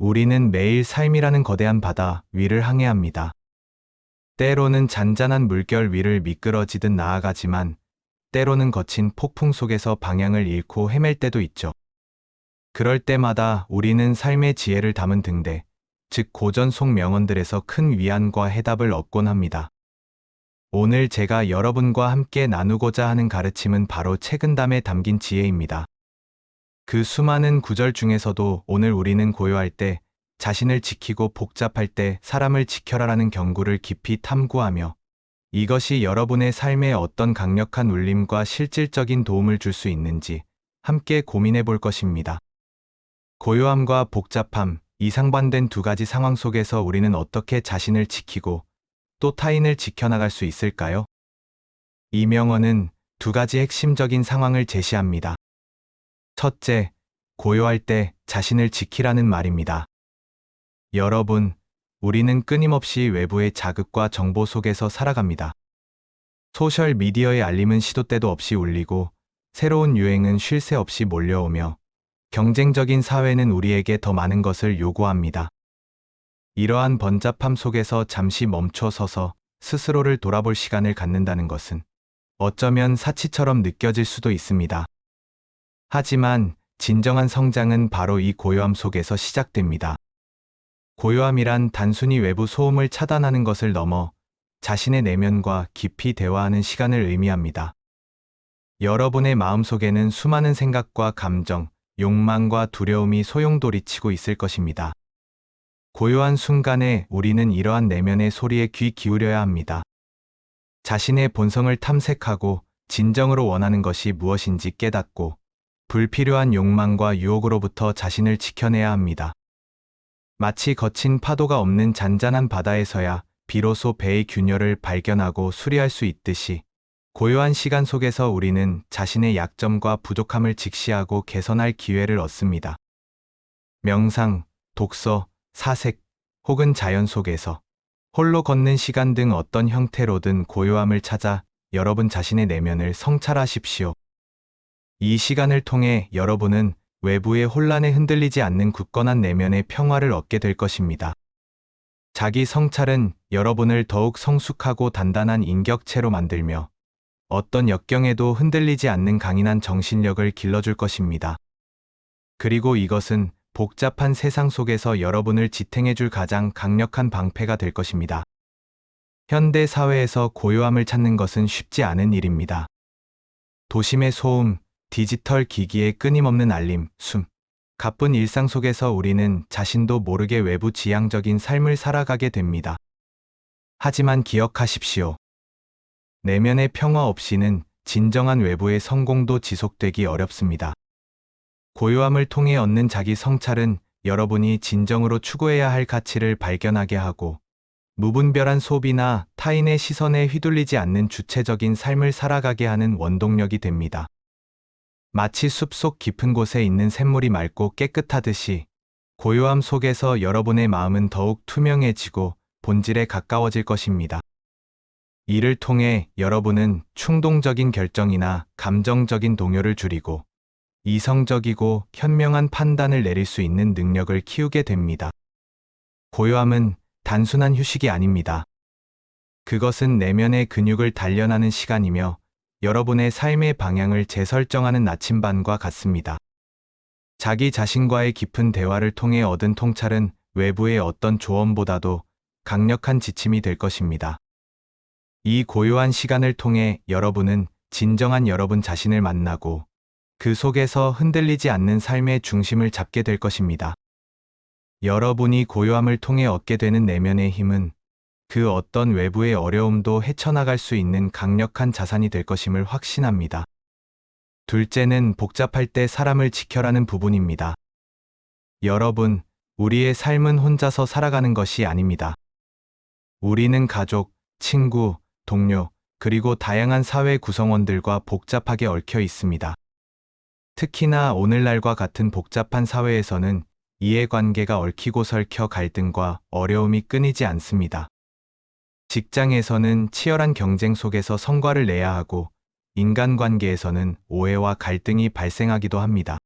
우리는 매일 삶이라는 거대한 바다 위를 항해합니다. 때로는 잔잔한 물결 위를 미끄러지듯 나아가지만 때로는 거친 폭풍 속에서 방향을 잃고 헤맬 때도 있죠. 그럴 때마다 우리는 삶의 지혜를 담은 등대, 즉 고전 속 명언들에서 큰 위안과 해답을 얻곤 합니다. 오늘 제가 여러분과 함께 나누고자 하는 가르침은 바로 책은담에 담긴 지혜입니다. 그 수많은 구절 중에서도 오늘 우리는 고요할 때, 자신을 지키고 복잡할 때 사람을 지켜라라는 경고를 깊이 탐구하며 이것이 여러분의 삶에 어떤 강력한 울림과 실질적인 도움을 줄 수 있는지 함께 고민해 볼 것입니다. 고요함과 복잡함, 이 상반된 두 가지 상황 속에서 우리는 어떻게 자신을 지키고 또 타인을 지켜나갈 수 있을까요? 이 명언은 두 가지 핵심적인 상황을 제시합니다. 첫째, 고요할 때 자신을 지키라는 말입니다. 여러분, 우리는 끊임없이 외부의 자극과 정보 속에서 살아갑니다. 소셜 미디어의 알림은 시도 때도 없이 울리고, 새로운 유행은 쉴 새 없이 몰려오며, 경쟁적인 사회는 우리에게 더 많은 것을 요구합니다. 이러한 번잡함 속에서 잠시 멈춰 서서 스스로를 돌아볼 시간을 갖는다는 것은 어쩌면 사치처럼 느껴질 수도 있습니다. 하지만 진정한 성장은 바로 이 고요함 속에서 시작됩니다. 고요함이란 단순히 외부 소음을 차단하는 것을 넘어 자신의 내면과 깊이 대화하는 시간을 의미합니다. 여러분의 마음속에는 수많은 생각과 감정, 욕망과 두려움이 소용돌이치고 있을 것입니다. 고요한 순간에 우리는 이러한 내면의 소리에 귀 기울여야 합니다. 자신의 본성을 탐색하고 진정으로 원하는 것이 무엇인지 깨닫고 불필요한 욕망과 유혹으로부터 자신을 지켜내야 합니다. 마치 거친 파도가 없는 잔잔한 바다에서야 비로소 배의 균열을 발견하고 수리할 수 있듯이 고요한 시간 속에서 우리는 자신의 약점과 부족함을 직시하고 개선할 기회를 얻습니다. 명상, 독서, 사색, 혹은 자연 속에서 홀로 걷는 시간 등 어떤 형태로든 고요함을 찾아 여러분 자신의 내면을 성찰하십시오. 이 시간을 통해 여러분은 외부의 혼란에 흔들리지 않는 굳건한 내면의 평화를 얻게 될 것입니다. 자기 성찰은 여러분을 더욱 성숙하고 단단한 인격체로 만들며 어떤 역경에도 흔들리지 않는 강인한 정신력을 길러줄 것입니다. 그리고 이것은 복잡한 세상 속에서 여러분을 지탱해줄 가장 강력한 방패가 될 것입니다. 현대 사회에서 고요함을 찾는 것은 쉽지 않은 일입니다. 도심의 소음, 디지털 기기의 끊임없는 알림, 가쁜 일상 속에서 우리는 자신도 모르게 외부 지향적인 삶을 살아가게 됩니다. 하지만 기억하십시오. 내면의 평화 없이는 진정한 외부의 성공도 지속되기 어렵습니다. 고요함을 통해 얻는 자기 성찰은 여러분이 진정으로 추구해야 할 가치를 발견하게 하고 무분별한 소비나 타인의 시선에 휘둘리지 않는 주체적인 삶을 살아가게 하는 원동력이 됩니다. 마치 숲속 깊은 곳에 있는 샘물이 맑고 깨끗하듯이 고요함 속에서 여러분의 마음은 더욱 투명해지고 본질에 가까워질 것입니다. 이를 통해 여러분은 충동적인 결정이나 감정적인 동요를 줄이고 이성적이고 현명한 판단을 내릴 수 있는 능력을 키우게 됩니다. 고요함은 단순한 휴식이 아닙니다. 그것은 내면의 근육을 단련하는 시간이며 여러분의 삶의 방향을 재설정하는 나침반과 같습니다. 자기 자신과의 깊은 대화를 통해 얻은 통찰은 외부의 어떤 조언보다도 강력한 지침이 될 것입니다. 이 고요한 시간을 통해 여러분은 진정한 여러분 자신을 만나고 그 속에서 흔들리지 않는 삶의 중심을 잡게 될 것입니다. 여러분이 고요함을 통해 얻게 되는 내면의 힘은 그 어떤 외부의 어려움도 헤쳐나갈 수 있는 강력한 자산이 될 것임을 확신합니다. 둘째는 복잡할 때 사람을 지켜라는 부분입니다. 여러분, 우리의 삶은 혼자서 살아가는 것이 아닙니다. 우리는 가족, 친구, 동료, 그리고 다양한 사회 구성원들과 복잡하게 얽혀 있습니다. 특히나 오늘날과 같은 복잡한 사회에서는 이해관계가 얽히고 설켜 갈등과 어려움이 끊이지 않습니다. 직장에서는 치열한 경쟁 속에서 성과를 내야 하고 인간관계에서는 오해와 갈등이 발생하기도 합니다.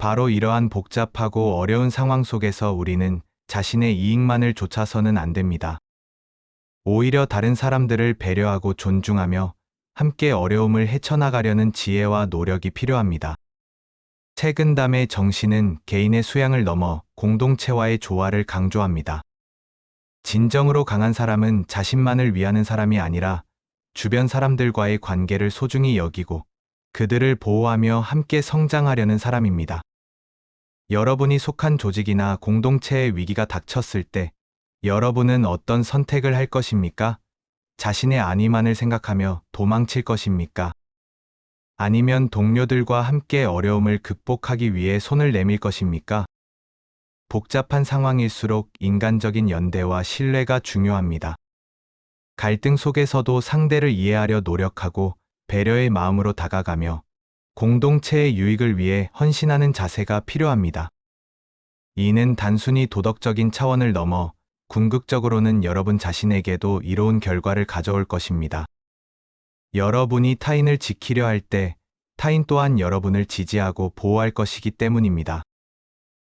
바로 이러한 복잡하고 어려운 상황 속에서 우리는 자신의 이익만을 쫓아서는 안 됩니다. 오히려 다른 사람들을 배려하고 존중하며 함께 어려움을 헤쳐나가려는 지혜와 노력이 필요합니다. 책은담의 정신은 개인의 수양을 넘어 공동체와의 조화를 강조합니다. 진정으로 강한 사람은 자신만을 위하는 사람이 아니라 주변 사람들과의 관계를 소중히 여기고 그들을 보호하며 함께 성장하려는 사람입니다. 여러분이 속한 조직이나 공동체의 위기가 닥쳤을 때 여러분은 어떤 선택을 할 것입니까? 자신의 안위만을 생각하며 도망칠 것입니까? 아니면 동료들과 함께 어려움을 극복하기 위해 손을 내밀 것입니까? 복잡한 상황일수록 인간적인 연대와 신뢰가 중요합니다. 갈등 속에서도 상대를 이해하려 노력하고 배려의 마음으로 다가가며 공동체의 유익을 위해 헌신하는 자세가 필요합니다. 이는 단순히 도덕적인 차원을 넘어 궁극적으로는 여러분 자신에게도 이로운 결과를 가져올 것입니다. 여러분이 타인을 지키려 할 때 타인 또한 여러분을 지지하고 보호할 것이기 때문입니다.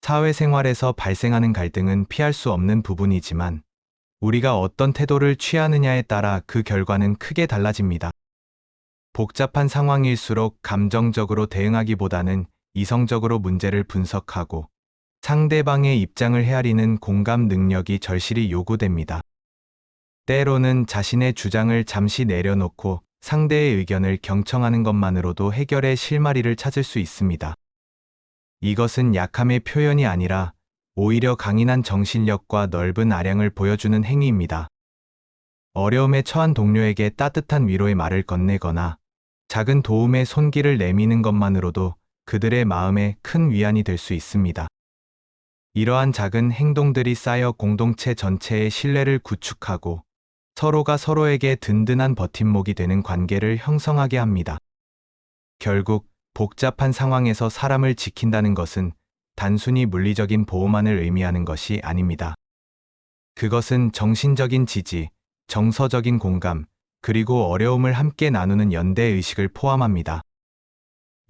사회생활에서 발생하는 갈등은 피할 수 없는 부분이지만 우리가 어떤 태도를 취하느냐에 따라 그 결과는 크게 달라집니다. 복잡한 상황일수록 감정적으로 대응하기보다는 이성적으로 문제를 분석하고 상대방의 입장을 헤아리는 공감 능력이 절실히 요구됩니다. 때로는 자신의 주장을 잠시 내려놓고 상대의 의견을 경청하는 것만으로도 해결의 실마리를 찾을 수 있습니다. 이것은 약함의 표현이 아니라 오히려 강인한 정신력과 넓은 아량을 보여주는 행위입니다. 어려움에 처한 동료에게 따뜻한 위로의 말을 건네거나 작은 도움의 손길을 내미는 것만으로도 그들의 마음에 큰 위안이 될 수 있습니다. 이러한 작은 행동들이 쌓여 공동체 전체의 신뢰를 구축하고 서로가 서로에게 든든한 버팀목이 되는 관계를 형성하게 합니다. 결국 복잡한 상황에서 사람을 지킨다는 것은 단순히 물리적인 보호만을 의미하는 것이 아닙니다. 그것은 정신적인 지지, 정서적인 공감, 그리고 어려움을 함께 나누는 연대 의식을 포함합니다.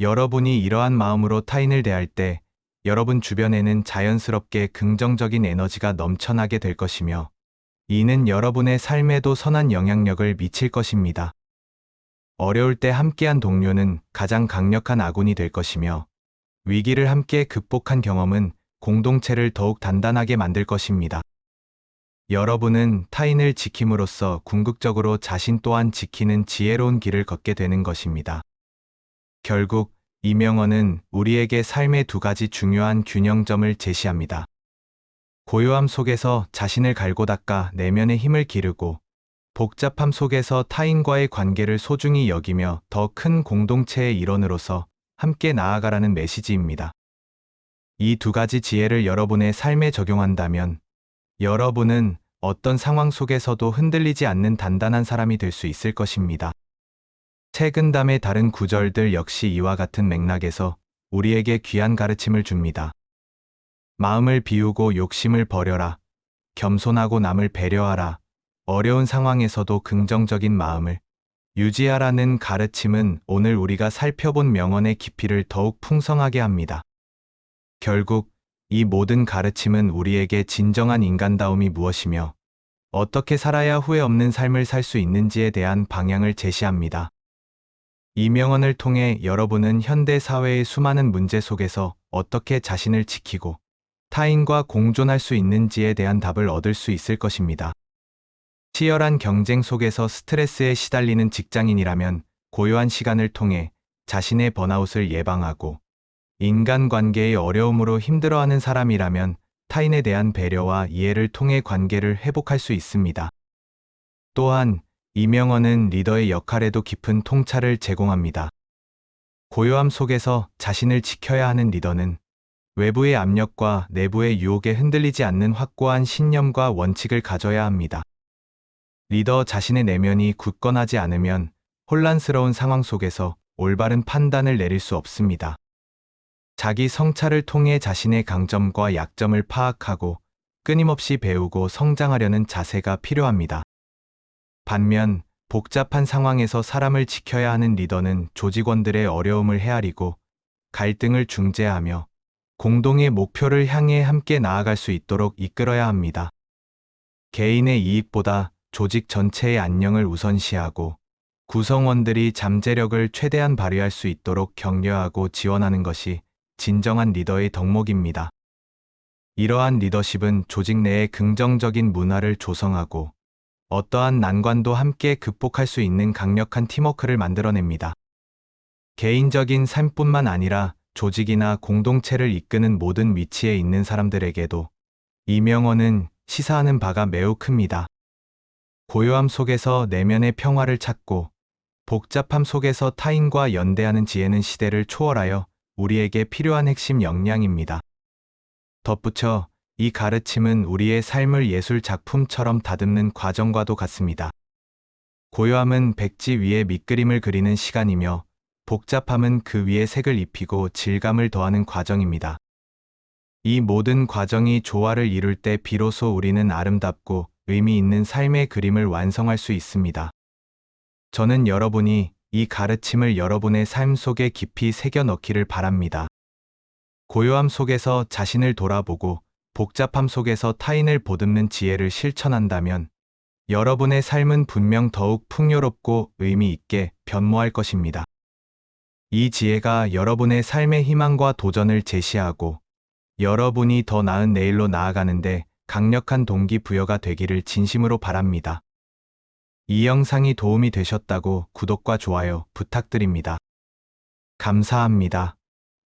여러분이 이러한 마음으로 타인을 대할 때 여러분 주변에는 자연스럽게 긍정적인 에너지가 넘쳐나게 될 것이며 이는 여러분의 삶에도 선한 영향력을 미칠 것입니다. 어려울 때 함께한 동료는 가장 강력한 아군이 될 것이며 위기를 함께 극복한 경험은 공동체를 더욱 단단하게 만들 것입니다. 여러분은 타인을 지킴으로써 궁극적으로 자신 또한 지키는 지혜로운 길을 걷게 되는 것입니다. 결국 이 명언은 우리에게 삶의 두 가지 중요한 균형점을 제시합니다. 고요함 속에서 자신을 갈고 닦아 내면의 힘을 기르고 복잡함 속에서 타인과의 관계를 소중히 여기며 더 큰 공동체의 일원으로서 함께 나아가라는 메시지입니다. 이 두 가지 지혜를 여러분의 삶에 적용한다면 여러분은 어떤 상황 속에서도 흔들리지 않는 단단한 사람이 될 수 있을 것입니다. 책은담의 다른 구절들 역시 이와 같은 맥락에서 우리에게 귀한 가르침을 줍니다. 마음을 비우고 욕심을 버려라. 겸손하고 남을 배려하라. 어려운 상황에서도 긍정적인 마음을 유지하라는 가르침은 오늘 우리가 살펴본 명언의 깊이를 더욱 풍성하게 합니다. 결국 이 모든 가르침은 우리에게 진정한 인간다움이 무엇이며 어떻게 살아야 후회 없는 삶을 살 수 있는지에 대한 방향을 제시합니다. 이 명언을 통해 여러분은 현대 사회의 수많은 문제 속에서 어떻게 자신을 지키고 타인과 공존할 수 있는지에 대한 답을 얻을 수 있을 것입니다. 치열한 경쟁 속에서 스트레스에 시달리는 직장인이라면 고요한 시간을 통해 자신의 번아웃을 예방하고 인간관계의 어려움으로 힘들어하는 사람이라면 타인에 대한 배려와 이해를 통해 관계를 회복할 수 있습니다. 또한 이 명언은 리더의 역할에도 깊은 통찰을 제공합니다. 고요함 속에서 자신을 지켜야 하는 리더는 외부의 압력과 내부의 유혹에 흔들리지 않는 확고한 신념과 원칙을 가져야 합니다. 리더 자신의 내면이 굳건하지 않으면 혼란스러운 상황 속에서 올바른 판단을 내릴 수 없습니다. 자기 성찰을 통해 자신의 강점과 약점을 파악하고 끊임없이 배우고 성장하려는 자세가 필요합니다. 반면 복잡한 상황에서 사람을 지켜야 하는 리더는 조직원들의 어려움을 헤아리고 갈등을 중재하며 공동의 목표를 향해 함께 나아갈 수 있도록 이끌어야 합니다. 개인의 이익보다 조직 전체의 안녕을 우선시하고 구성원들이 잠재력을 최대한 발휘할 수 있도록 격려하고 지원하는 것이 진정한 리더의 덕목입니다. 이러한 리더십은 조직 내에 긍정적인 문화를 조성하고 어떠한 난관도 함께 극복할 수 있는 강력한 팀워크를 만들어냅니다. 개인적인 삶뿐만 아니라 조직이나 공동체를 이끄는 모든 위치에 있는 사람들에게도 이 명언은 시사하는 바가 매우 큽니다. 고요함 속에서 내면의 평화를 찾고 복잡함 속에서 타인과 연대하는 지혜는 시대를 초월하여 우리에게 필요한 핵심 역량입니다. 덧붙여 이 가르침은 우리의 삶을 예술 작품처럼 다듬는 과정과도 같습니다. 고요함은 백지 위에 밑그림을 그리는 시간이며 복잡함은 그 위에 색을 입히고 질감을 더하는 과정입니다. 이 모든 과정이 조화를 이룰 때 비로소 우리는 아름답고 의미 있는 삶의 그림을 완성할 수 있습니다. 저는 여러분이 이 가르침을 여러분의 삶 속에 깊이 새겨 넣기를 바랍니다. 고요함 속에서 자신을 돌아보고 복잡함 속에서 타인을 보듬는 지혜를 실천한다면 여러분의 삶은 분명 더욱 풍요롭고 의미 있게 변모할 것입니다. 이 지혜가 여러분의 삶의 희망과 도전을 제시하고 여러분이 더 나은 내일로 나아가는데 강력한 동기부여가 되기를 진심으로 바랍니다. 이 영상이 도움이 되셨다고 구독과 좋아요 부탁드립니다. 감사합니다.